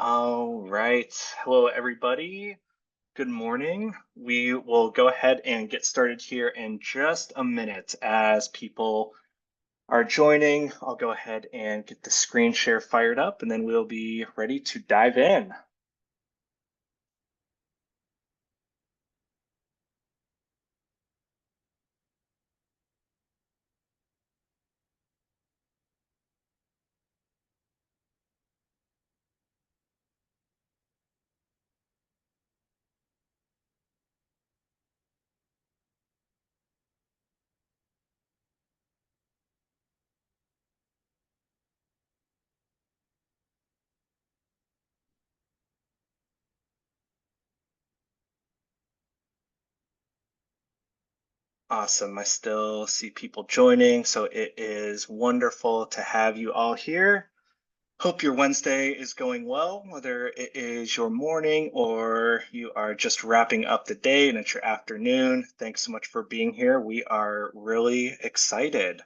All right. Hello, everybody. Good morning. We will go ahead and get started here in just a minute as people are joining. I'll go ahead and get the screen share fired up, and then we'll be ready to dive in. Awesome. I still see people joining, so it is wonderful to have you all here. Hope your Wednesday is going well, whether it is your morning or you are just wrapping up the day and it's your afternoon. Thanks so much for being here. We are really excited.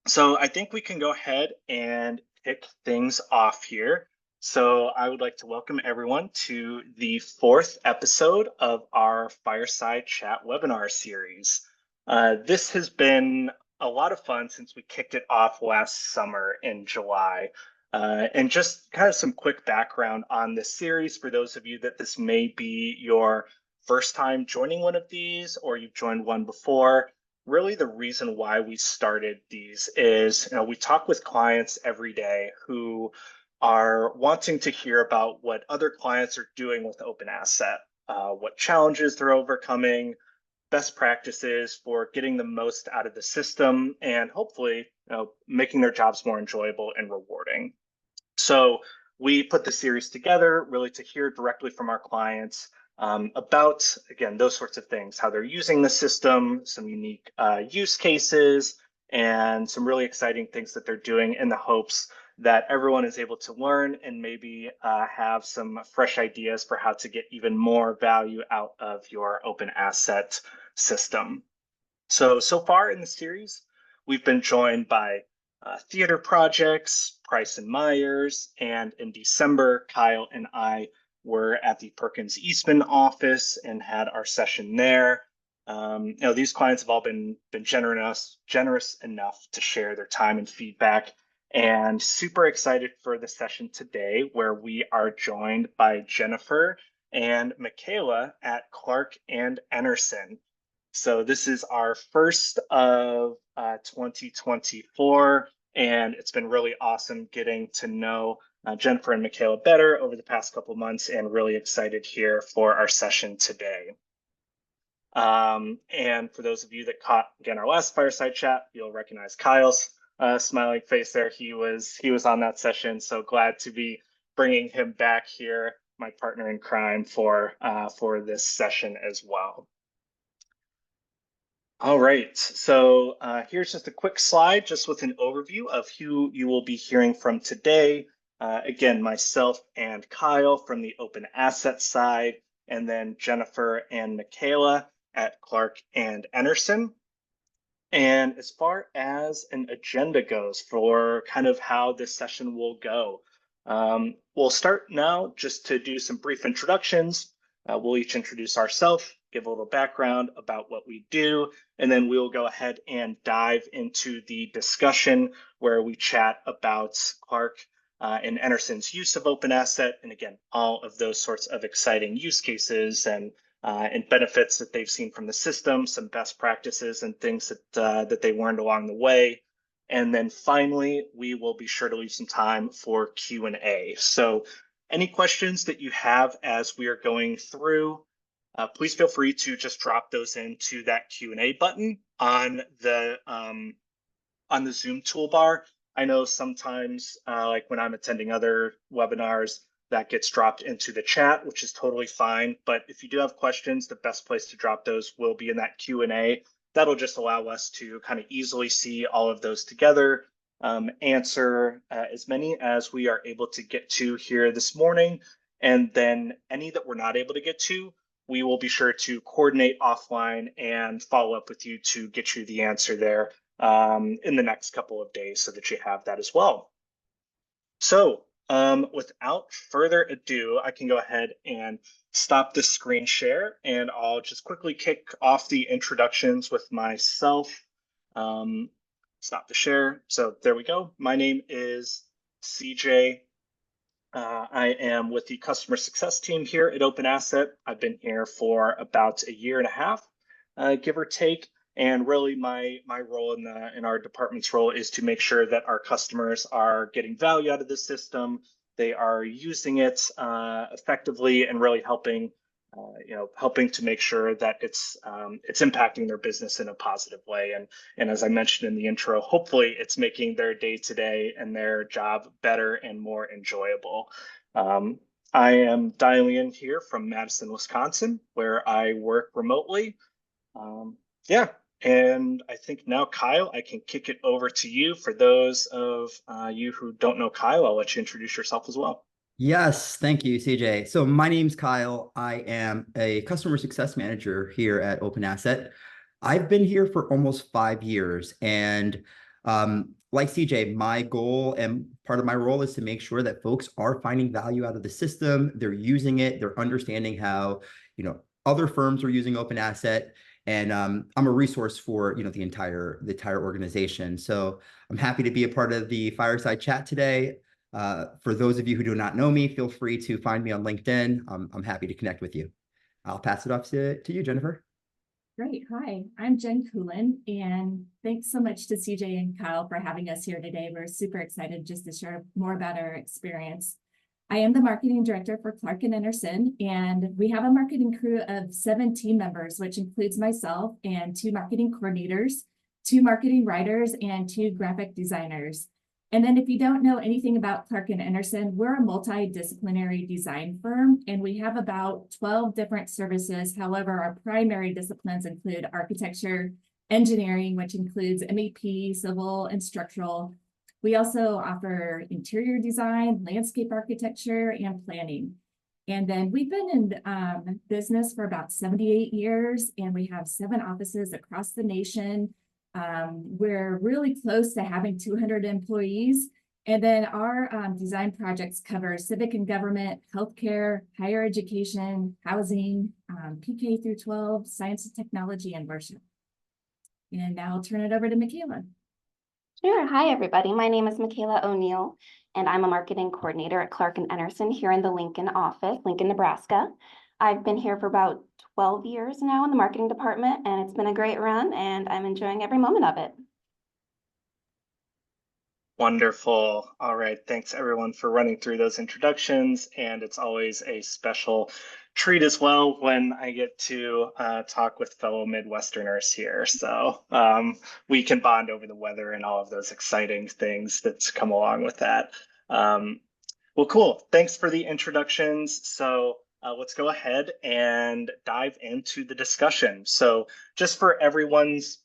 So I think we can go ahead and kick things off here. So I would like to welcome everyone to the fourth episode of our Fireside Chat webinar series. This has been a lot of fun since we kicked it off last summer in July. And just kind of some quick background on this series for those of you that this may be your first time joining one of these or you've joined one before. Really, the reason why we started these is, we talk with clients every day who are wanting to hear about what other clients are doing with OpenAsset, what challenges they're overcoming, best practices for getting the most out of the system, and hopefully, making their jobs more enjoyable and rewarding. So we put the series together really to hear directly from our clients about, again, those sorts of things, how they're using the system, some unique use cases, and some really exciting things that they're doing in the hopes that everyone is able to learn and maybe have some fresh ideas for how to get even more value out of your open asset system. So far in the series, we've been joined by theater projects, Price and Myers, and in December, Kyle and I were at the Perkins Eastman office and had our session there. These clients have all been generous enough to share their time and feedback, and super excited for the session today, where we are joined by Jennifer and Michaela at Clark and Enersen. So this is our first of 2024, and it's been really awesome getting to know Jennifer and Michaela better over the past couple months, and really excited here for our session today. And for those of you that caught, again, our last Fireside Chat, you'll recognize Kyle's smiling face there. He was on that session, so glad to be bringing him back here, my partner in crime, for this session as well. All right, so here's just a quick slide just with an overview of who you will be hearing from today. Again, myself and Kyle from the open asset side, and then Jennifer and Michaela at Clark and Enersen. And as far as an agenda goes for kind of how this session will go, we'll start now just to do some brief introductions. We'll each introduce ourselves, give a little background about what we do, and then we'll go ahead and dive into the discussion where we chat about Clark and Enersen's use of OpenAsset, and again, all of those sorts of exciting use cases and benefits that they've seen from the system, some best practices and things that they learned along the way. And then finally, we will be sure to leave some time for Q&A. So any questions that you have as we are going through, please feel free to just drop those into that Q&A button on the Zoom toolbar. I know sometimes, like when I'm attending other webinars, that gets dropped into the chat, which is totally fine. But if you do have questions, the best place to drop those will be in that Q&A. That'll just allow us to kind of easily see all of those together, answer as many as we are able to get to here this morning. And then any that we're not able to get to, we will be sure to coordinate offline and follow up with you to get you the answer there in the next couple of days so that you have that as well. So Without further ado, I can go ahead and stop the screen share, and I'll just quickly kick off the introductions with myself. Stop the share. So there we go. My name is CJ. I am with the customer success team here at OpenAsset. I've been here for about a year and a half, give or take. And really, my role in our department's role is to make sure that our customers are getting value out of the system. They are using it effectively, and really helping to make sure that it's impacting their business in a positive way. And as I mentioned in the intro, hopefully it's making their day-to-day and their job better and more enjoyable. I am dialing in here from Madison, Wisconsin, where I work remotely. Yeah, and I think now, Kyle, I can kick it over to you. For those of you who don't know Kyle, I'll let you introduce yourself as well. Yes, thank you, CJ. So my name's Kyle. I am a customer success manager here at OpenAsset. I've been here for almost 5 years, and like CJ, my goal and part of my role is to make sure that folks are finding value out of the system. They're using it. They're understanding how other firms are using OpenAsset, and I'm a resource for the entire organization. So I'm happy to be a part of the Fireside chat today. For those of you who do not know me, feel free to find me on LinkedIn. I'm happy to connect with you. I'll pass it off to you, Jennifer. Great. Hi, I'm Jen Coolin, and thanks so much to CJ and Kyle for having us here today. We're super excited just to share more about our experience. I am the marketing director for Clark Enersen, and we have a marketing crew of 7 team members, which includes myself and 2 marketing coordinators, 2 marketing writers, and 2 graphic designers. And then if you don't know anything about Clark Enersen, we're a multidisciplinary design firm, and we have about 12 different services. However, our primary disciplines include architecture, engineering, which includes MEP, civil, and structural. We also offer interior design, landscape architecture, and planning. And then we've been in business for about 78 years, and we have 7 offices across the nation. We're really close to having 200 employees. And then our design projects cover civic and government, healthcare, higher education, housing, PK through 12, science and technology, and worship. And now I'll turn it over to Michaela. Sure. Hi, everybody. My name is Michaela O'Neill, and I'm a marketing coordinator at Clark Enersen here in the Lincoln office, Lincoln, Nebraska. I've been here for about 12 years now in the marketing department, and it's been a great run, and I'm enjoying every moment of it. Wonderful. All right. Thanks, everyone, for running through those introductions. And it's always a special treat as well when I get to talk with fellow Midwesterners here. So we can bond over the weather and all of those exciting things that come along with that. Well, cool. Thanks for the introductions. So let's go ahead and dive into the discussion. So just for everyone's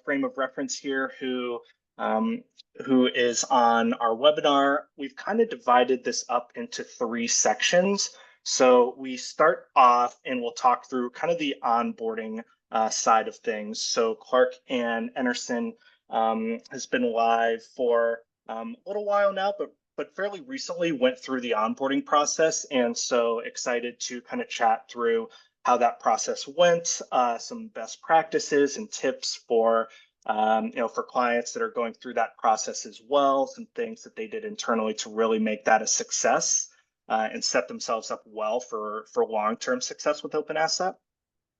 frame of reference here who is on our webinar, we've kind of divided this up into 3 sections. So we start off and we'll talk through kind of the onboarding side of things. So Clark Enersen has been live for a little while now, but fairly recently went through the onboarding process. And so excited to kind of chat through how that process went, some best practices and tips for for clients that are going through that process as well, some things that they did internally to really make that a success and set themselves up well for long-term success with OpenAsset.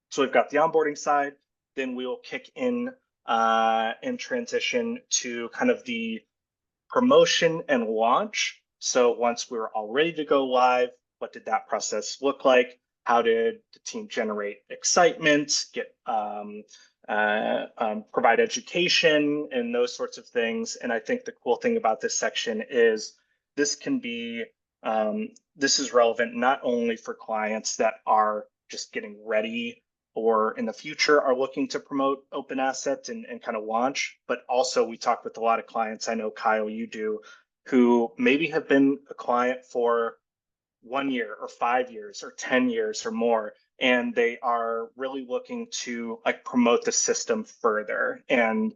So we've got the onboarding side, then we will kick in and transition to kind of the promotion and launch. So once we were all ready to go live, what did that process look like? How did the team generate excitement, get provide education and those sorts of things? And I think the cool thing about this section is this can be this is relevant not only for clients that are just getting ready or in the future are looking to promote OpenAsset and kind of launch, but also we talk with a lot of clients, I know Kyle you do, who maybe have been a client for 1 year or 5 years or 10 years or more, and they are really looking to like promote the system further and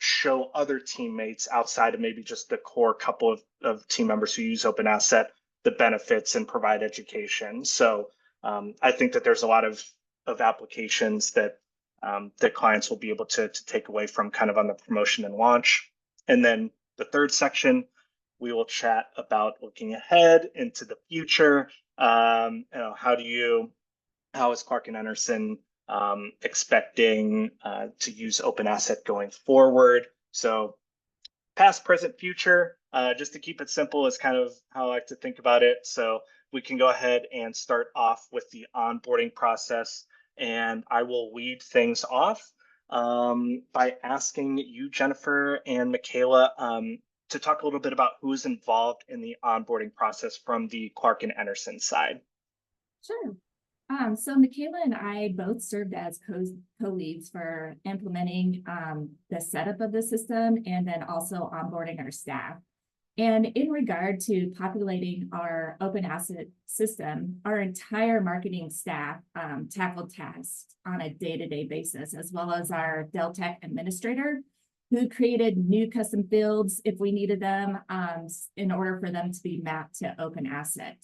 show other teammates outside of maybe just the core couple of team members who use OpenAsset the benefits and provide education. So I think that there's a lot of applications that that clients will be able to take away from kind of on the promotion and launch. And then the third section, we will chat about looking ahead into the future. You know, how is Clark Enersen expecting to use OpenAsset going forward? So past, present, future, just to keep it simple is kind of how I like to think about it. So we can go ahead and start off with the onboarding process, and I will lead things off by asking you, Jennifer and Michaela, to talk a little bit about who's involved in the onboarding process from the Clark and Enersen side. Sure. So Michaela and I both served as co-leads for implementing the setup of the system and then also onboarding our staff. And in regard to populating our OpenAsset system, our entire marketing staff tackled tasks on a day-to-day basis, as well as our Deltek administrator, who created new custom fields if we needed them in order for them to be mapped to OpenAsset.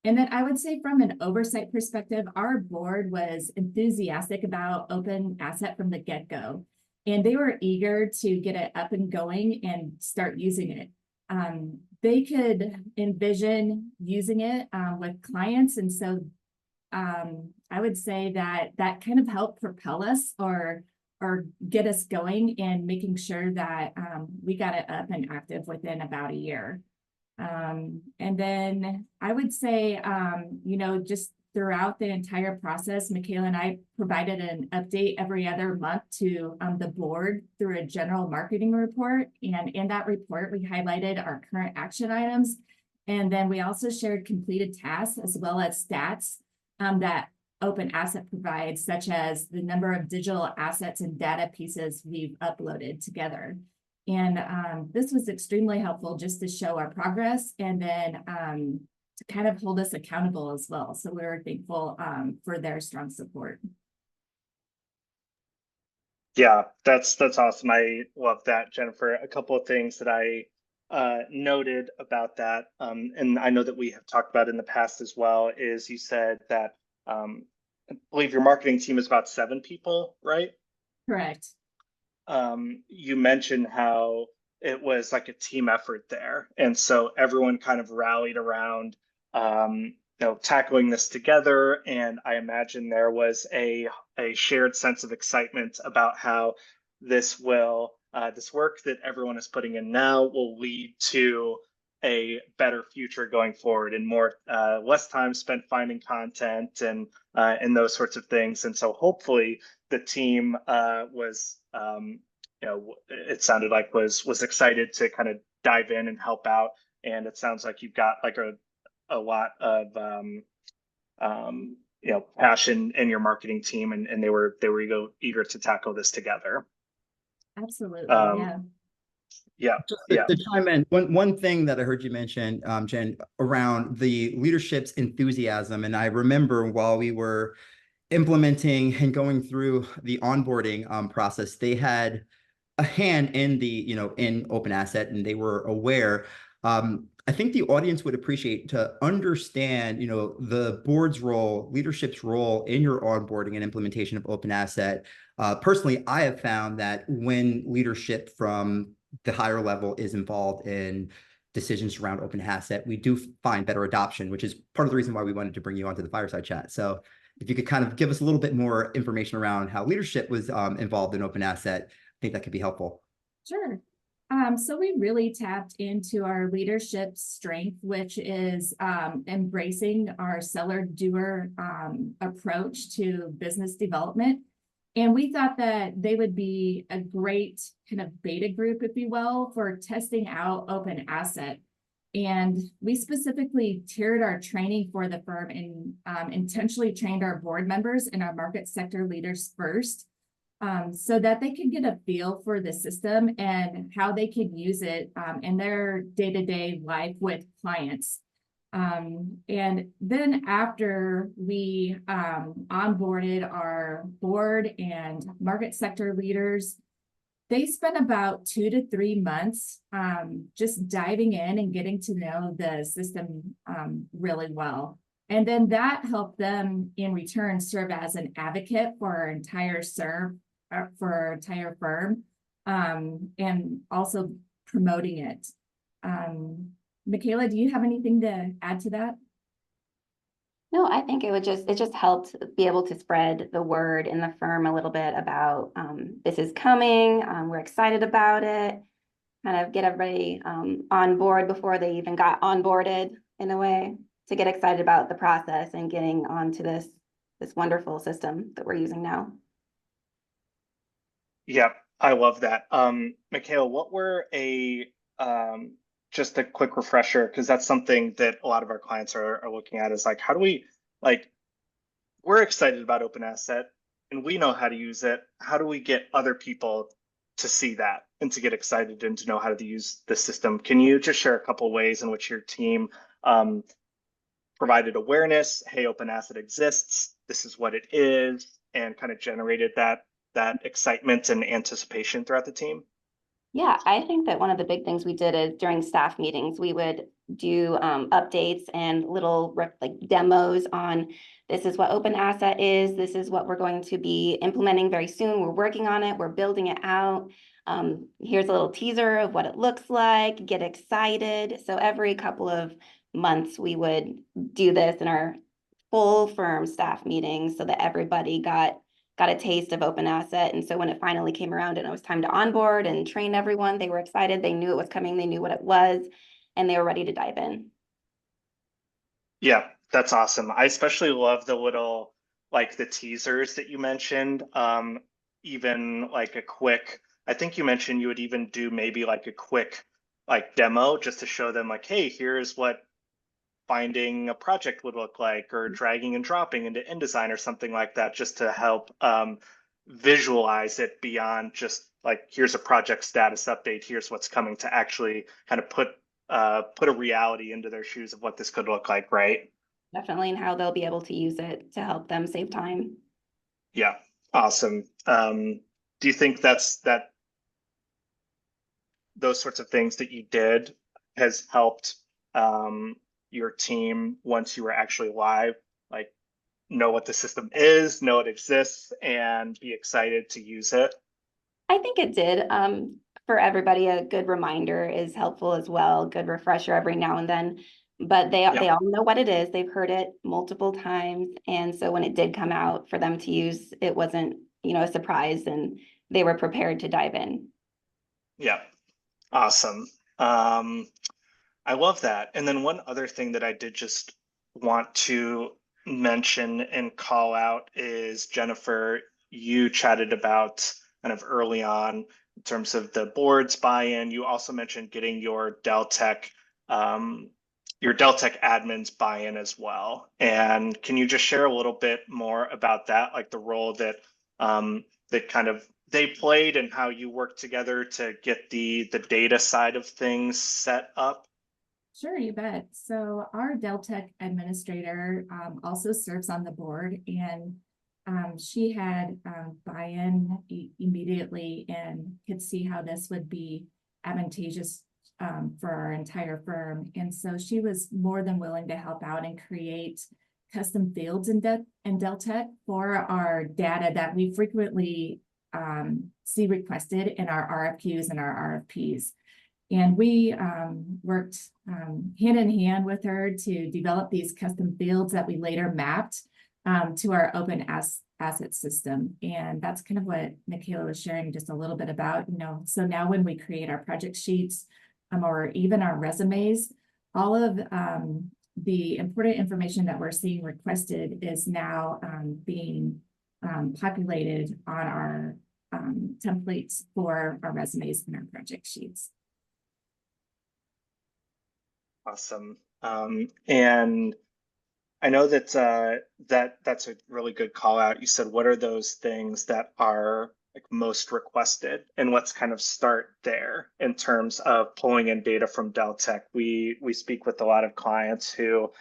And then I would say from an oversight perspective, our board was enthusiastic about OpenAsset from the get-go, and they were eager to get it up and going and start using it. They could envision using it with clients. And so I would say that kind of helped propel us or get us going and making sure that we got it up and active within about a year. And then I would say, you know, just throughout the entire process, Michaela and I provided an update every other month to the board through a general marketing report. And in that report, we highlighted our current action items. And then we also shared completed tasks as well as stats that OpenAsset provides, such as the number of digital assets and data pieces we've uploaded together. And this was extremely helpful just to show our progress and then to kind of hold us accountable as well. So we were thankful for their strong support. Yeah, that's awesome. I love that, Jennifer. A couple of things that I noted about that, and I know that we have talked about in the past as well, is you said that I believe your marketing team is about 7 people, right? Correct. You mentioned how it was like a team effort there. And so everyone kind of rallied around, you know, tackling this together. And I imagine there was a shared sense of excitement about how this will, this work that everyone is putting in now will lead to a better future going forward and more, less time spent finding content and those sorts of things. And so hopefully the team was, you know, it sounded like was excited to kind of dive in and help out. And it sounds like you've got like a lot of you know, passion in your marketing team, and they were eager to tackle this together. Absolutely. Yeah. To chime in, one thing that I heard you mention, Jen, around the leadership's enthusiasm, and I remember while we were implementing and going through the onboarding process, they had a hand in the, you know, in OpenAsset, and they were aware. I think the audience would appreciate to understand, you know, the board's role, leadership's role in your onboarding and implementation of OpenAsset. Personally, I have found that when leadership from the higher level is involved in decisions around OpenAsset, we do find better adoption, which is part of the reason why we wanted to bring you onto the Fireside chat. So if you could kind of give us a little bit more information around how leadership was involved in OpenAsset, I think that could be helpful. Sure. So we really tapped into our leadership strength, which is embracing our seller-doer approach to business development. And we thought that they would be a great kind of beta group, if you will, for testing out OpenAsset. And we specifically tiered our training for the firm and intentionally trained our board members and our market sector leaders first, so that they could get a feel for the system and how they could use it in their day-to-day life with clients. And then after we onboarded our board and market sector leaders, They spent about 2 to 3 months just diving in and getting to know the system really well. And then that helped them in return serve as an advocate for our entire firm, and also promoting it. Michaela, do you have anything to add to that? No, I think it just helped be able to spread the word in the firm a little bit about this is coming. We're excited about it. Kind of get everybody on board before they even got onboarded in a way to get excited about the process and getting onto this wonderful system that we're using now. Yeah, I love that. Michaela, what were just a quick refresher, because that's something that a lot of our clients are looking at, is like, how do we, like, we're excited about OpenAsset and we know how to use it. How do we get other people to see that and to get excited and to know how to use the system? Can you just share a couple of ways in which your team provided awareness? Hey, OpenAsset exists. This is what it is, and kind of generated that excitement and anticipation throughout the team? Yeah, I think that one of the big things we did is during staff meetings, we would do updates and little demos on this is what OpenAsset is. This is what we're going to be implementing very soon. We're working on it. We're building it out. Here's a little teaser of what it looks like. Get excited. So every couple of months, we would do this in our full firm staff meetings so that everybody got a taste of OpenAsset. And so when it finally came around and it was time to onboard and train everyone, they were excited. They knew it was coming. They knew what it was, and they were ready to dive in. Yeah, that's awesome. I especially love the little, like the teasers that you mentioned. Even like a quick, I think you mentioned you would even do maybe like a quick like demo just to show them like, hey, here's what finding a project would look like, or dragging and dropping into InDesign or something like that, just to help visualize it beyond just like, here's a project status update, here's what's coming, to actually kind of put a reality into their shoes of what this could look like, right? Definitely, and how they'll be able to use it to help them save time. Yeah, awesome. Do you think that those sorts of things that you did has helped your team, once you were actually live, like know what the system is, know it exists, and be excited to use it? I think it did. For everybody, a good reminder is helpful as well. Good refresher every now and then. But they all know what it is. They've heard it multiple times, and so when it did come out for them to use, it wasn't a surprise, and they were prepared to dive in. Yeah, awesome. I love that. And then one other thing that I did just want to mention and call out is, Jennifer, you chatted about kind of early on in terms of the board's buy-in. You also mentioned getting your Deltek admins buy-in as well. And can you just share a little bit more about that, like the role that that kind of they played and how you worked together to get the data side of things set up? Sure, you bet. So our Deltek administrator also serves on the board, and she had buy-in immediately and could see how this would be advantageous for our entire firm. And so she was more than willing to help out and create custom fields in Deltek for our data that we frequently see requested in our RFQs and our RFPs. And we worked hand in hand with her to develop these custom fields that we later mapped to our OpenAsset system. And that's kind of what Michaela was sharing just a little bit about, so now when we create our project sheets or even our resumes, all of the important information that we're seeing requested is now being populated on our templates for our resumes and our project sheets. Awesome. And I know that that's a really good call out. You said, what are those things that are like most requested, and let's kind of start there in terms of pulling in data from Deltek. We speak with a lot of clients who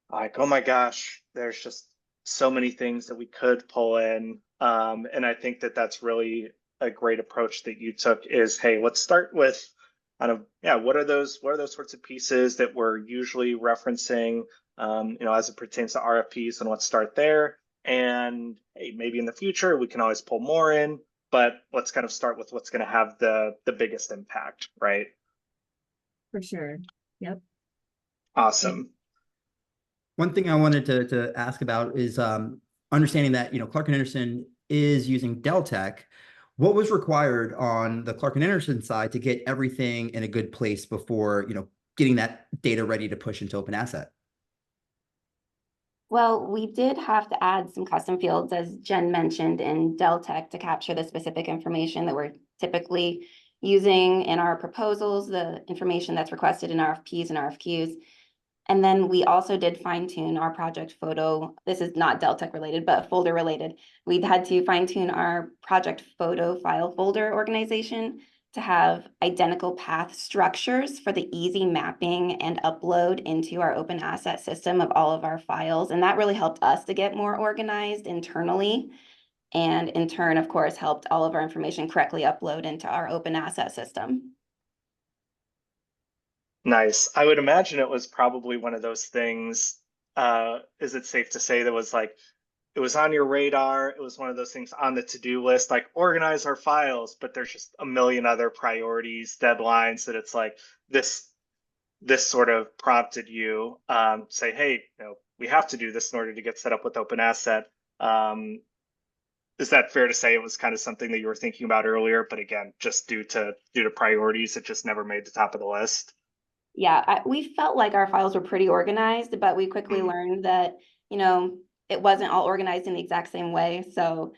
are like, oh my gosh, there's just so many things that we could pull in. And I think that that's really a great approach that you took is, hey, let's start with kind of, yeah, what are those sorts of pieces that we're usually referencing, as it pertains to RFPs, and let's start there. And hey, maybe in the future we can always pull more in, but let's kind of start with what's going to have the biggest impact, right? For sure. Yep. Awesome. One thing I wanted to ask about is understanding that, Clark Enersen is using Deltek. What was required on the Clark Enersen side to get everything in a good place before, getting that data ready to push into OpenAsset? Well, we did have to add some custom fields, as Jen mentioned, in Deltek to capture the specific information that we're typically using in our proposals, the information that's requested in RFPs and RFQs. And then we also did fine tune our project photo. This is not Deltek related, but folder related. We had to fine tune our project photo file folder organization to have identical path structures for the easy mapping and upload into our OpenAsset system of all of our files. And that really helped us to get more organized internally. And in turn, of course, helped all of our information correctly upload into our OpenAsset system. Nice. I would imagine it was probably one of those things, is it safe to say that was like, it was on your radar, it was one of those things on the to-do list, like organize our files, but there's just a million other priorities, deadlines, that it's like this sort of prompted you, say, hey, we have to do this in order to get set up with OpenAsset. Is that fair to say it was kind of something that you were thinking about earlier, but again, just due to priorities, it just never made the top of the list? Yeah, we felt like our files were pretty organized, but we quickly learned that, it wasn't all organized in the exact same way. So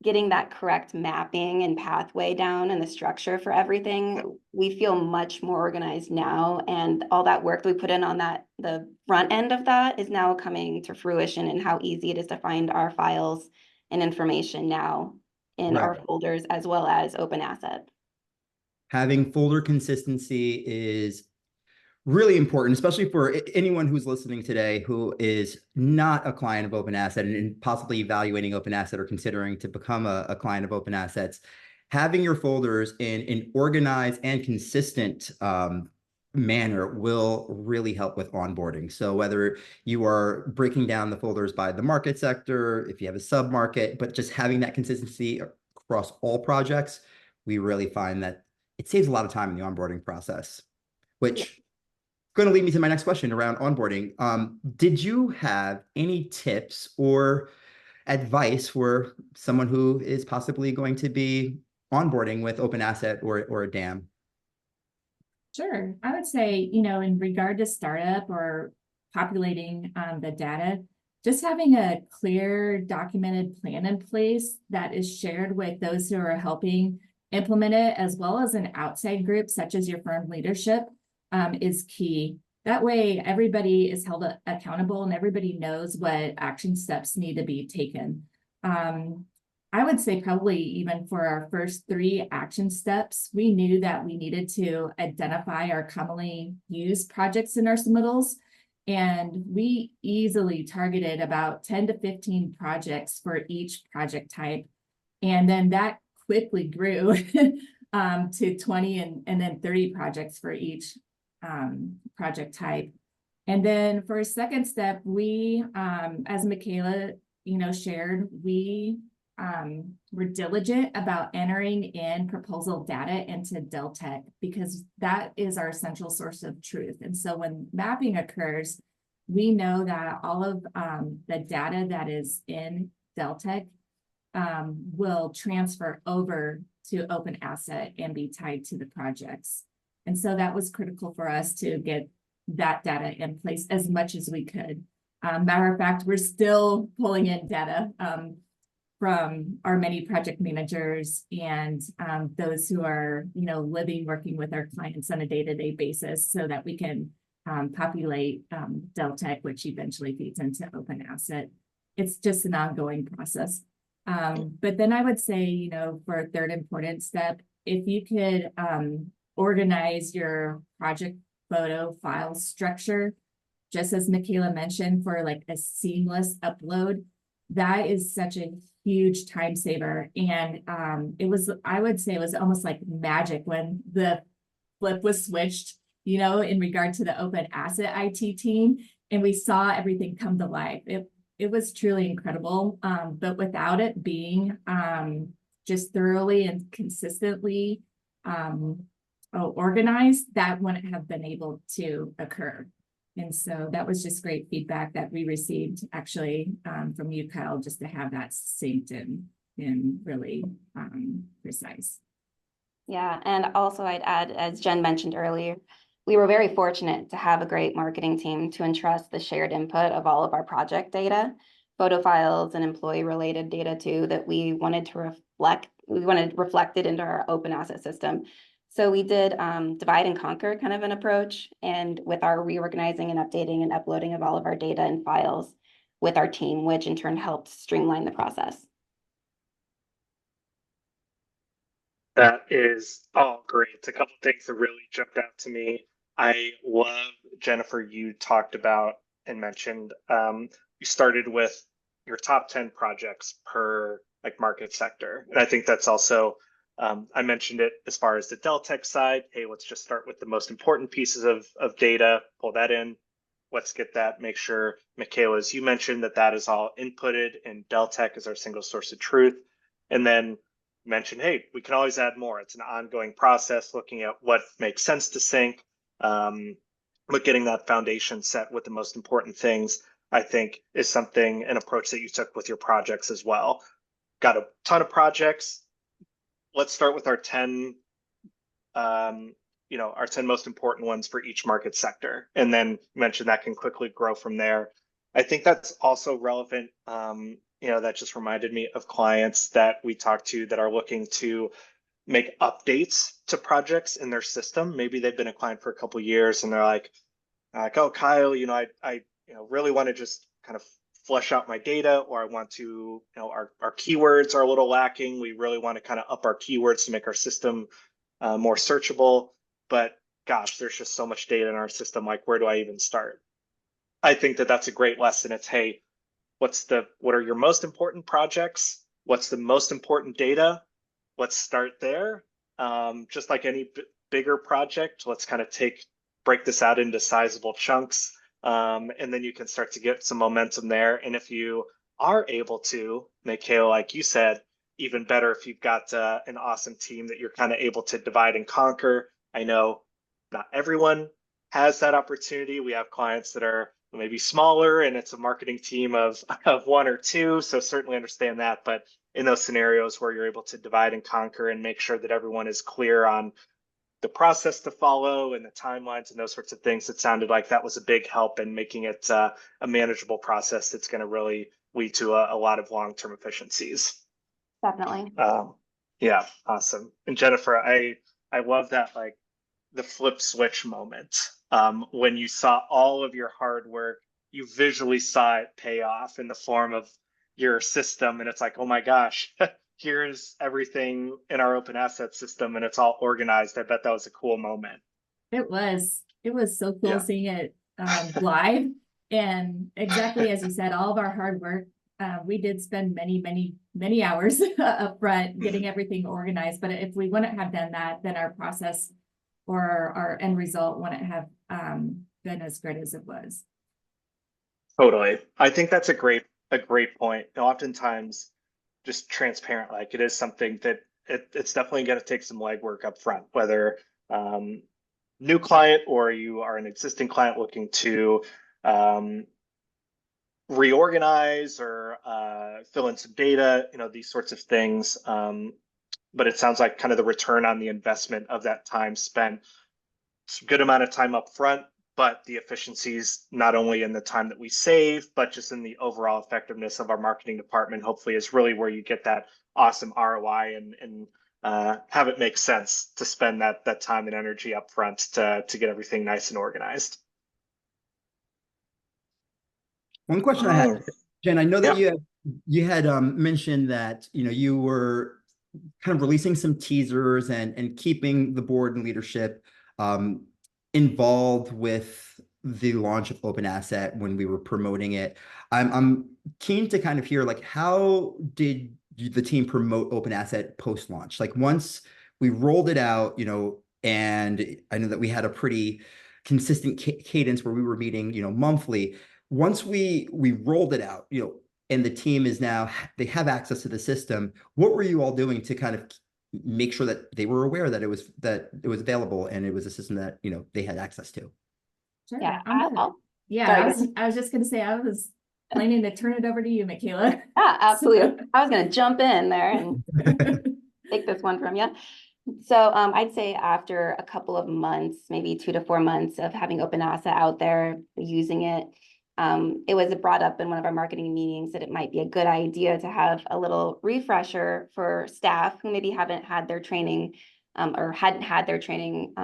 getting that correct mapping and pathway down and the structure for everything, we feel much more organized now. And all that work that we put in on the front end of that is now coming to fruition in how easy it is to find our files and information now in our folders as well as OpenAsset. Having folder consistency is really important, especially for anyone who's listening today who is not a client of OpenAsset and possibly evaluating OpenAsset or considering to become a client of OpenAssets. Having your folders in an organized and consistent manner will really help with onboarding. So whether you are breaking down the folders by the market sector, if you have a sub-market, but just having that consistency across all projects, we really find that it saves a lot of time in the onboarding process, which going to lead me to my next question around onboarding. Did you have any tips or advice for someone who is possibly going to be onboarding with OpenAsset or a DAM? Sure. I would say, in regard to startup or populating the data, just having a clear documented plan in place that is shared with those who are helping implement it, as well as an outside group such as your firm leadership, is key. That way, everybody is held accountable and everybody knows what action steps need to be taken. I would say probably even for our first 3 action steps, we knew that we needed to identify our commonly used projects in our submittals. And we easily targeted about 10 to 15 projects for each project type. And then that quickly grew to 20 and then 30 projects for each project type. And then for a second step, we, as Michaela, shared, we were diligent about entering in proposal data into Deltek because that is our central source of truth. And so when mapping occurs, we know that all of the data that is in Deltek will transfer over to OpenAsset and be tied to the projects. And so that was critical for us to get that data in place as much as we could. Matter of fact, we're still pulling in data from our many project managers and those who are, working with our clients on a day-to-day basis so that we can populate Deltek, which eventually feeds into OpenAsset. It's just an ongoing process. But then I would say, for a third important step, if you could organize your project photo file structure, just as Michaela mentioned, for like a seamless upload, that is such a huge time saver. And I would say it was almost like magic when the flip was switched, in regard to the OpenAsset IT team, and we saw everything come to life. It was truly incredible. But without it being just thoroughly and consistently organized, that wouldn't have been able to occur. And so that was just great feedback that we received actually from you, Kyle, just to have that synced and really precise. Yeah, and also I'd add, as Jen mentioned earlier, we were very fortunate to have a great marketing team to entrust the shared input of all of our project data, photo files, and employee-related data too, that we wanted reflected into our open asset system. So we did divide and conquer kind of an approach, and with our reorganizing and updating and uploading of all of our data and files with our team, which in turn helped streamline the process. That is all great. A couple of things that really jumped out to me. I love, Jennifer, you talked about and mentioned, you started with your top 10 projects per market sector. And I think that's also, I mentioned it as far as the Deltek side. Hey, let's just start with the most important pieces of data, pull that in. Let's get that, make sure, Michaela, as you mentioned, that is all inputted and Deltek is our single source of truth. And then mention, hey, we can always add more. It's an ongoing process looking at what makes sense to sync, but getting that foundation set with the most important things, I think, is an approach that you took with your projects as well. Got a ton of projects. Let's start with our 10, our 10 most important ones for each market sector. And then mention that can quickly grow from there. I think that's also relevant. That just reminded me of clients that we talked to that are looking to make updates to projects in their system. Maybe they've been a client for a couple of years and they're like, oh, Kyle, I really want to just kind of flesh out my data, or I want to, our keywords are a little lacking. We really want to kind of up our keywords to make our system more searchable. But gosh, there's just so much data in our system. Like, where do I even start? I think that's a great lesson. It's, hey, what are your most important projects? What's the most important data? Let's start there. Just like any bigger project, let's kind of break this out into sizable chunks. And then you can start to get some momentum there. And if you are able to, Michaela, like you said, even better if you've got an awesome team that you're kind of able to divide and conquer. I know not everyone has that opportunity. We have clients that are maybe smaller and it's a marketing team of one or two. So certainly understand that. But in those scenarios where you're able to divide and conquer and make sure that everyone is clear on the process to follow and the timelines and those sorts of things, it sounded like that was a big help in making it a manageable process that's going to really lead to a lot of long-term efficiencies. Definitely. Yeah, awesome. And Jennifer, I love that, like the flip switch moment. When you saw all of your hard work, you visually saw it pay off in the form of your system. And it's like, oh my gosh, here's everything in our open asset system and it's all organized. I bet that was a cool moment. It was so cool seeing it live. And exactly as you said, all of our hard work, we did spend many hours up front getting everything organized. But if we wouldn't have done that, then our process or our end result wouldn't have been as good as it was. Totally. I think that's a great point. Oftentimes, just transparent, like it is something that it's definitely going to take some legwork up front, whether new client or you are an existing client looking to reorganize or fill in some data, these sorts of things. But it sounds like kind of the return on the investment of that time spent, it's a good amount of time up front, but the efficiencies, not only in the time that we save, but just in the overall effectiveness of our marketing department, hopefully is really where you get that awesome ROI and have it make sense to spend that time and energy up front to get everything nice and organized. One question I had, Jen, I know that you had mentioned that you were kind of releasing some teasers and keeping the board and leadership involved with the launch of OpenAsset when we were promoting it. I'm keen to kind of hear, like, how did the team promote OpenAsset post-launch? Like, once we rolled it out, and I know that we had a pretty consistent cadence where we were meeting, monthly. Once we rolled it out, and the team is now, they have access to the system. What were you all doing to kind of make sure that they were aware that it was available and it was a system that, they had access to? Sure. Yeah, I was just gonna say, I was planning to turn it over to you, Michaela. Yeah, absolutely. I was going to jump in there and take this one from you. So I'd say after a couple of months, maybe 2 to 4 months of having OpenAsset out there using it, it was brought up in one of our marketing meetings that it might be a good idea to have a little refresher for staff who maybe haven't had their training or hadn't had their training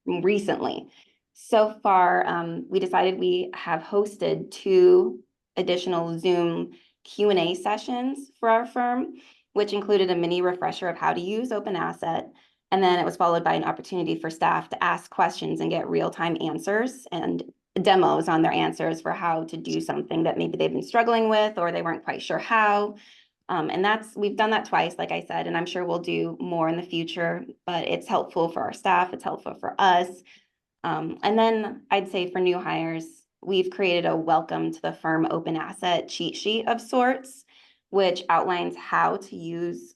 recently. So far, we decided we have hosted 2 additional Zoom Q&A sessions for our firm, which included a mini refresher of how to use OpenAsset. And then it was followed by an opportunity for staff to ask questions and get real-time answers and demos on their answers for how to do something that maybe they've been struggling with or they weren't quite sure how. And we've done that twice, like I said, and I'm sure we'll do more in the future, but it's helpful for our staff, it's helpful for us. And then I'd say for new hires, we've created a welcome to the firm OpenAsset cheat sheet of sorts, which outlines how to use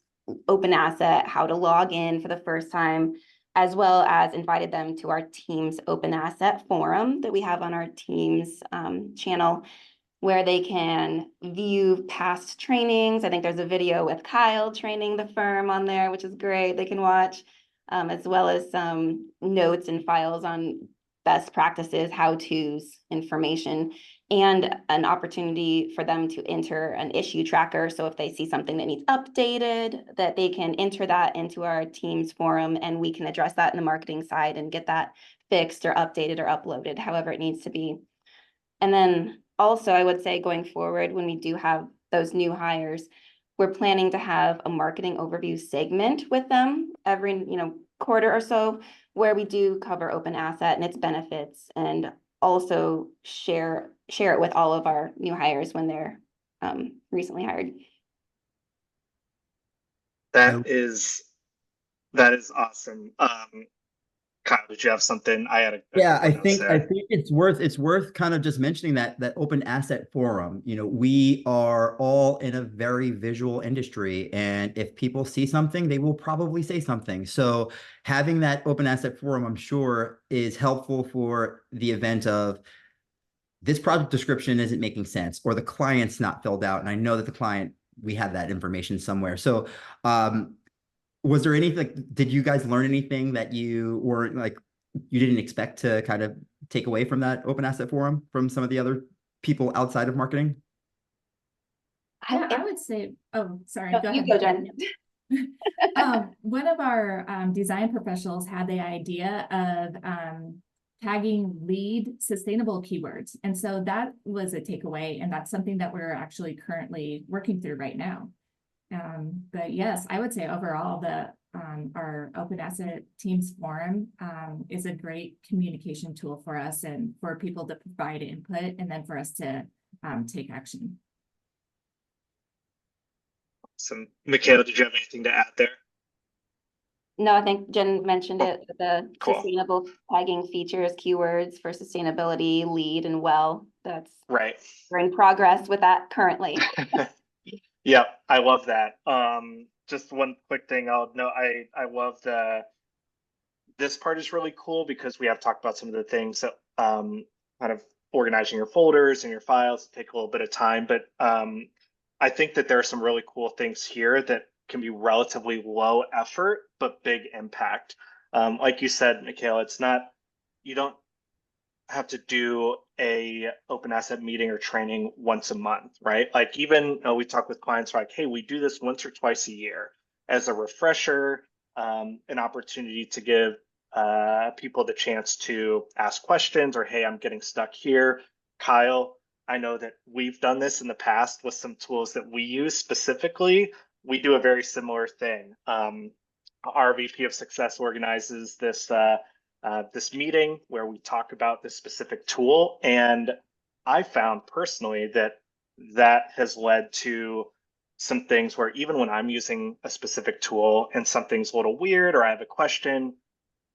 OpenAsset, how to log in for the first time, as well as invited them to our team's OpenAsset forum that we have on our team's channel, where they can view past trainings. I think there's a video with Kyle training the firm on there, which is great. They can watch. As well as some notes and files on best practices, how-tos, information, and an opportunity for them to enter an issue tracker. So if they see something that needs updated, that they can enter that into our team's forum, and we can address that in the marketing side and get that fixed or updated or uploaded, however it needs to be. And then also, I would say going forward, when we do have those new hires, we're planning to have a marketing overview segment with them every, quarter or so, where we do cover OpenAsset and its benefits, and also share it with all of our new hires when they're recently hired. That is awesome. Kyle, did you have something? I had a Yeah, I think it's worth kind of just mentioning that OpenAsset forum. We are all in a very visual industry, and if people see something, they will probably say something. So having that OpenAsset forum, I'm sure, is helpful for the event of this project description isn't making sense, or the client's not filled out. And I know that the client, we have that information somewhere. So was there anything, did you guys learn anything that you weren't like, you didn't expect to kind of take away from that OpenAsset forum from some of the other people outside of marketing? Yeah, I would say, oh, sorry. No, go you ahead. go, Jen. One of our design professionals had the idea of tagging lead sustainable keywords. And so that was a takeaway. And that's something that we're actually currently working through right now. But yes, I would say overall our OpenAsset Teams forum is a great communication tool for us and for people to provide input, and then for us to take action. So, Michaela, did you have anything to add there? No, I think Jen mentioned it, the Cool. Sustainable tagging features, keywords for sustainability, lead, and well. That's right. We're in progress with that currently. Yep, I love that. Just one quick thing I'll note, I love this part is really cool because we have talked about some of the things that kind of organizing your folders and your files take a little bit of time, but I think that there are some really cool things here that can be relatively low effort but big impact. Like you said, Michaela, it's not, you don't have to do a OpenAsset meeting or training once a month, right? Like even we talk with clients like, hey, we do this once or twice a year as a refresher, an opportunity to give people the chance to ask questions, or hey, I'm getting stuck here. Kyle, I know that we've done this in the past with some tools that we use specifically. We do a very similar thing. Our VP of Success organizes this this meeting where we talk about this specific tool. And I found personally that that has led to some things where even when I'm using a specific tool and something's a little weird or I have a question,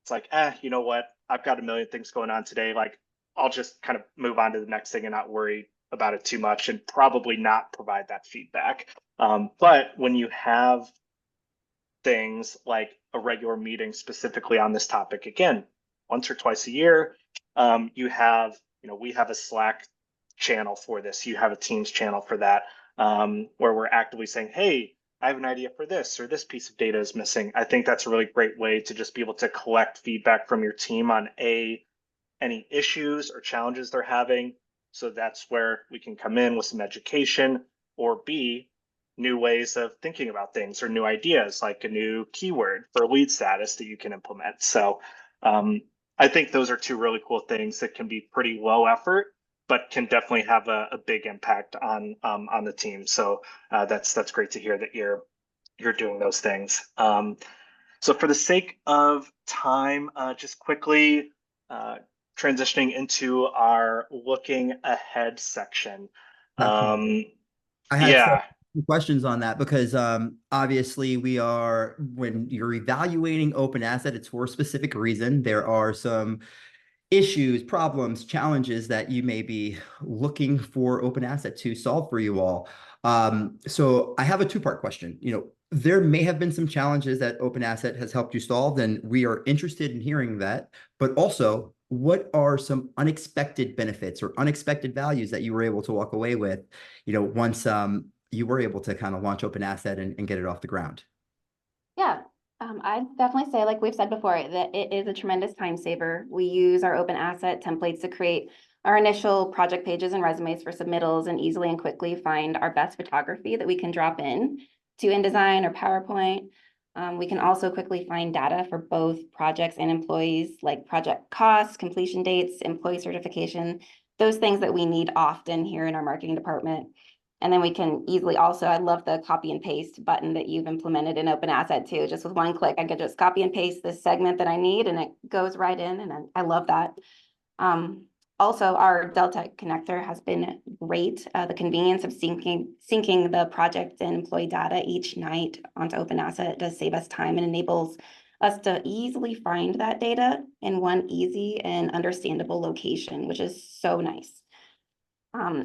it's like, you know what? I've got a million things going on today. Like, I'll just kind of move on to the next thing and not worry about it too much and probably not provide that feedback. But when you have things like a regular meeting specifically on this topic, again, once or twice a year, you have, we have a Slack channel for this. You have a Teams channel for that, where we're actively saying, hey, I have an idea for this, or this piece of data is missing. I think that's a really great way to just be able to collect feedback from your team on any issues or challenges they're having. So that's where we can come in with some education, or B, new ways of thinking about things or new ideas, like a new keyword for lead status that you can implement. So I think those are two really cool things that can be pretty low effort, but can definitely have a big impact on the team. So that's great to hear that you're doing those things. So for the sake of time, just quickly transitioning into our looking ahead section. I had some questions on that because obviously when you're evaluating OpenAsset, it's for a specific reason. There are some issues, problems, challenges that you may be looking for OpenAsset to solve for you all. So I have a two-part question. There may have been some challenges that OpenAsset has helped you solve, and we are interested in hearing that. But also, what are some unexpected benefits or unexpected values that you were able to walk away with, once you were able to kind of launch OpenAsset and get it off the ground? Yeah, I'd definitely say, like we've said before, that it is a tremendous time saver. We use our OpenAsset templates to create our initial project pages and resumes for submittals, and easily and quickly find our best photography that we can drop in to InDesign or PowerPoint. We can also quickly find data for both projects and employees, like project costs, completion dates, employee certification, those things that we need often here in our marketing department. And then we can easily also, I love the copy and paste button that you've implemented in OpenAsset too. Just with one click, I could just copy and paste this segment that I need and it goes right in, and I love that. Also, our Deltek connector has been great. The convenience of syncing the project and employee data each night onto OpenAsset does save us time and enables us to easily find that data in one easy and understandable location, which is so nice.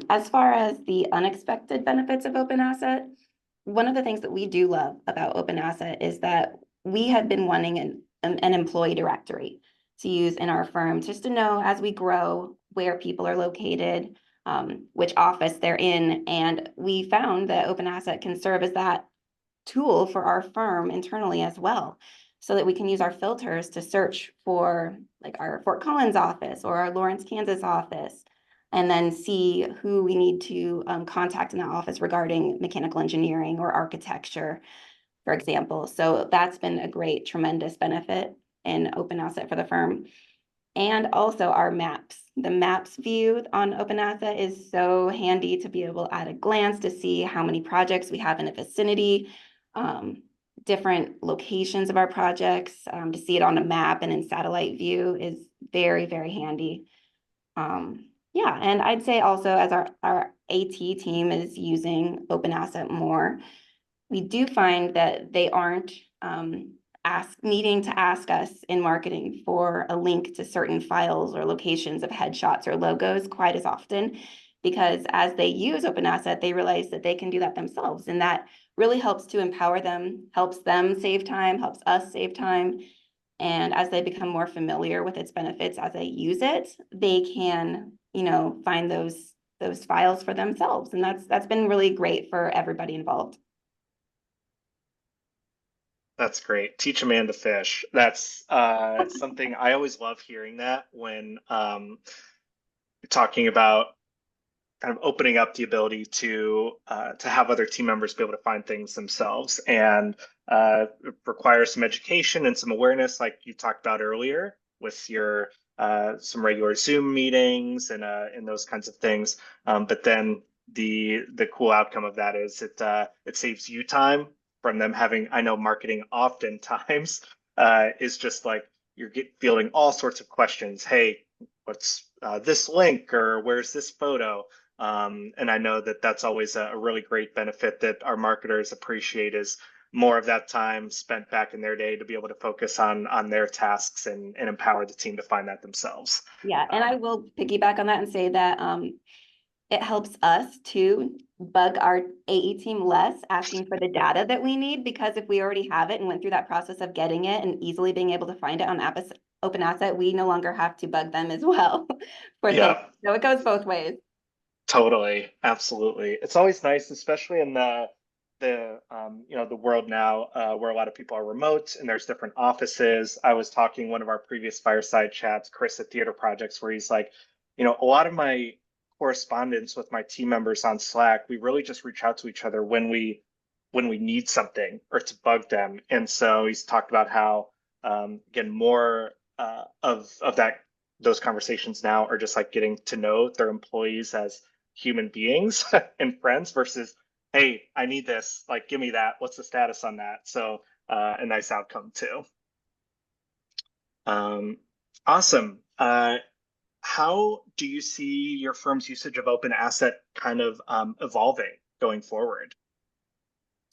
As far as the unexpected benefits of OpenAsset, one of the things that we do love about OpenAsset is that we have been wanting an employee directory to use in our firm, just to know as we grow where people are located, which office they're in. And we found that OpenAsset can serve as that tool for our firm internally as well, so that we can use our filters to search for like our Fort Collins office or our Lawrence, Kansas office, and then see who we need to contact in that office regarding mechanical engineering or architecture, for example. So that's been a great, tremendous benefit in OpenAsset for the firm. And also our maps. The maps view on OpenAsset is so handy to be able at a glance to see how many projects we have in a vicinity, different locations of our projects, to see it on a map and in satellite view is very, very handy. Yeah, and I'd say also as our AT team is using OpenAsset more, we do find that they aren't needing to ask us in marketing for a link to certain files or locations of headshots or logos quite as often, because as they use OpenAsset, they realize that they can do that themselves. And that really helps to empower them, helps them save time, helps us save time. And as they become more familiar with its benefits as they use it, they can, find those files for themselves. And that's been really great for everybody involved. That's great. Teach a man to fish. That's something I always love hearing that when talking about kind of opening up the ability to have other team members be able to find things themselves, and it requires some education and some awareness, like you talked about earlier with your some regular Zoom meetings and those kinds of things. But then the cool outcome of that is it saves you time from them having. I know marketing oftentimes is just like fielding all sorts of questions. Hey, what's this link, or where's this photo? And I know that that's always a really great benefit that our marketers appreciate, is more of that time spent back in their day to be able to focus on their tasks and empower the team to find that themselves. Yeah, and I will piggyback on that and say that it helps us to bug our AE team less, asking for the data that we need, because if we already have it and went through that process of getting it and easily being able to find it on OpenAsset, we no longer have to bug them as well for things. So it goes both ways. Totally, absolutely. It's always nice, especially in the world now, where a lot of people are remote and there's different offices. I was talking one of our previous Fireside chats, Chris at Theater Projects, where he's like, a lot of my correspondence with my team members on Slack, we really just reach out to each other when we need something or to bug them. And so he's talked about how again, more of those conversations now are just like getting to know their employees as human beings and friends versus, hey, I need this, like, give me that, what's the status on that? So a nice outcome too. Awesome. How do you see your firm's usage of OpenAsset kind of evolving going forward?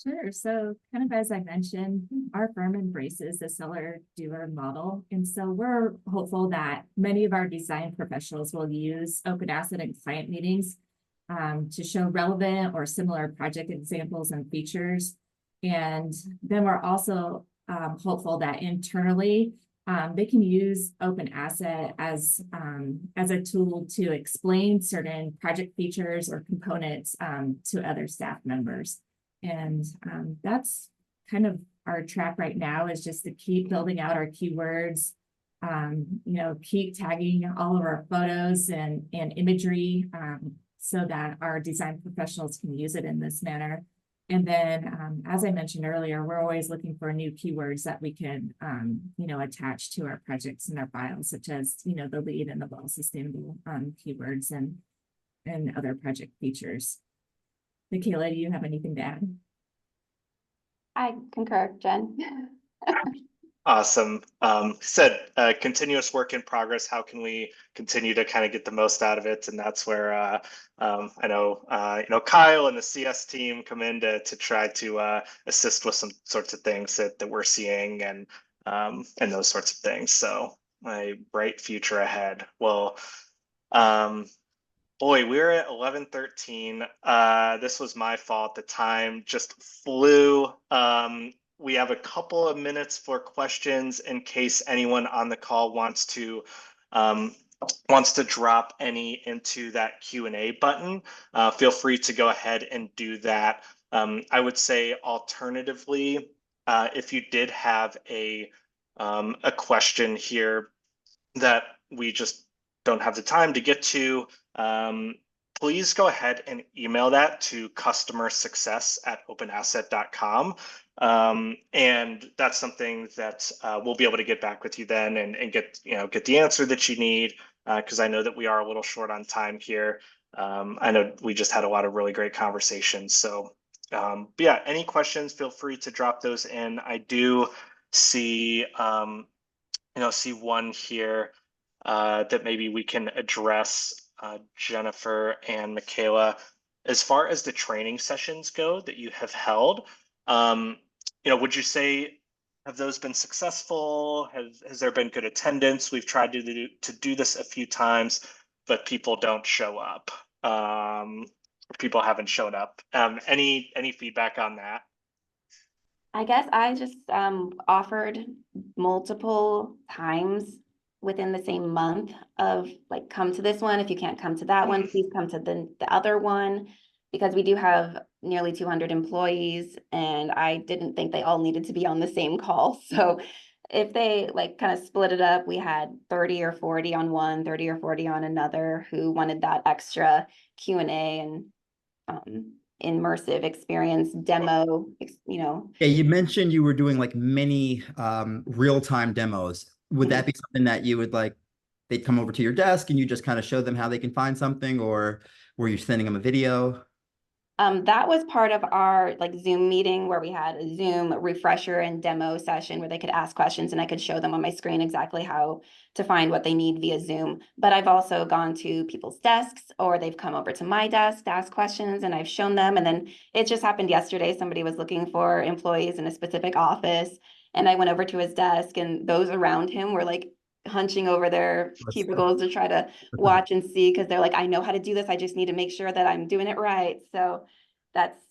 Sure. So kind of as I mentioned, our firm embraces the seller-doer model. And so we're hopeful that many of our design professionals will use OpenAsset in client meetings to show relevant or similar project examples and features. And then we're also hopeful that internally, they can use OpenAsset as a tool to explain certain project features or components to other staff members. And that's kind of our track right now, is just to keep building out our keywords, keep tagging all of our photos and imagery so that our design professionals can use it in this manner. And then, as I mentioned earlier, we're always looking for new keywords that we can, attach to our projects and our files, such as, the LEED and the WELL sustainable keywords and other project features. Michaela, do you have anything to add? I concur, Jen. Awesome. Continuous work in progress. How can we continue to kind of get the most out of it? And that's where I know Kyle and the CS team come in to try to assist with some sorts of things that we're seeing and those sorts of things. So a bright future ahead. Well, boy, we're at 11:13. This was my fault. The time just flew. We have a couple of minutes for questions in case anyone on the call wants to drop any into that Q&A button. Feel free to go ahead and do that. I would say alternatively, if you did have a question here that we just don't have the time to get to, please go ahead and email that to customersuccess@openasset.com. And that's something that we'll be able to get back with you then and get the answer that you need, because I know that we are a little short on time here. I know we just had a lot of really great conversations. So but yeah, any questions, feel free to drop those in. I do see see one here that maybe we can address, Jennifer and Michaela. As far as the training sessions go that you have held, would you say, have those been successful? Has there been good attendance? We've tried to do this a few times, but people don't show up. People haven't shown up. Any feedback on that? I guess I just offered multiple times within the same month of like, come to this one. If you can't come to that one, please come to the other one, because we do have nearly 200 employees and I didn't think they all needed to be on the same call. So if they like kind of split it up, we had 30 or 40 on one, 30 or 40 on another who wanted that extra Q&A and immersive experience demo, Yeah, you mentioned you were doing like many real-time demos. Would that be something that you would like, they'd come over to your desk and you just kind of show them how they can find something, or were you sending them a video? That was part of our like Zoom meeting where we had a Zoom refresher and demo session where they could ask questions and I could show them on my screen exactly how to find what they need via Zoom. But I've also gone to people's desks or they've come over to my desk to ask questions and I've shown them. And then it just happened yesterday. Somebody was looking for employees in a specific office and I went over to his desk and those around him were like hunching over their cubicles to try to watch and see because they're like, I know how to do this. I just need to make sure that I'm doing it right. So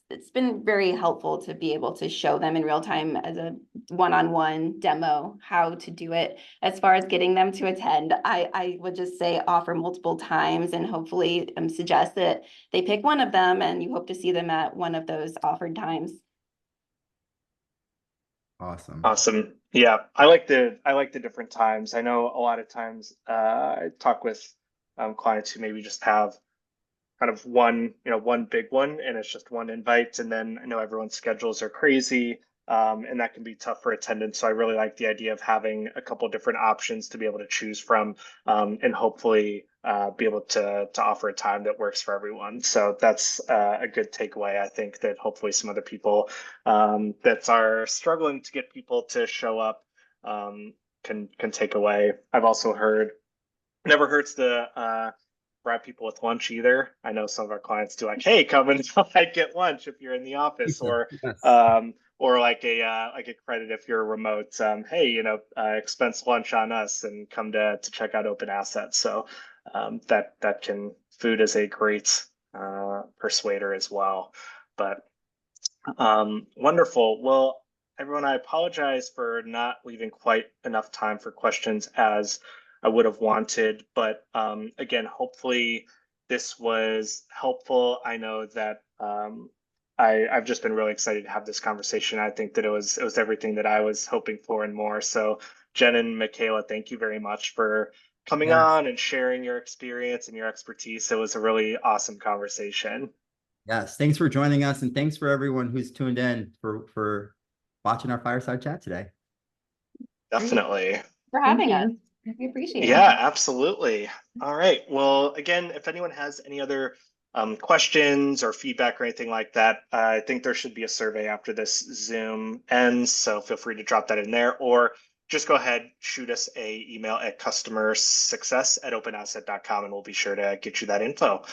it's been very helpful to be able to show them in real time as a one-on-one demo how to do it. As far as getting them to attend, I would just say offer multiple times and hopefully suggest that they pick one of them and you hope to see them at one of those offered times. Awesome. Yeah, I like the different times. I know a lot of times I talk with clients who maybe just have kind of one big one and it's just one invite. And then I know everyone's schedules are crazy and that can be tough for attendance. So I really like the idea of having a couple different options to be able to choose from and hopefully be able to offer a time that works for everyone. So that's a good takeaway. I think that hopefully some other people that are struggling to get people to show up can take away. I've also heard never hurts to bribe people with lunch either. I know some of our clients do like, hey, come and like get lunch if you're in the office, or like a credit if you're remote. Hey, expense lunch on us and come to check out OpenAsset. So that can food is a great persuader as well. But wonderful. Well, everyone, I apologize for not leaving quite enough time for questions as I would have wanted, but again, hopefully this was helpful. I know that I've just been really excited to have this conversation. I think that it was everything that I was hoping for and more. So Jen and Michaela, thank you very much for coming on and sharing your experience and your expertise. It was a really awesome conversation. Yes, thanks for joining us and thanks for everyone who's tuned in for watching our Fireside chat today. Definitely. For having us. We appreciate it. Yeah, absolutely. All right. Well, again, if anyone has any other questions or feedback or anything like that, I think there should be a survey after this Zoom ends. So feel free to drop that in there or just go ahead, shoot us a email at customersuccess@openasset.com and we'll be sure to get you that info.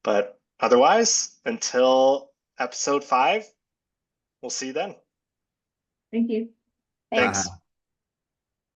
But otherwise, until episode 5, we'll see you then. Thank you. Thanks.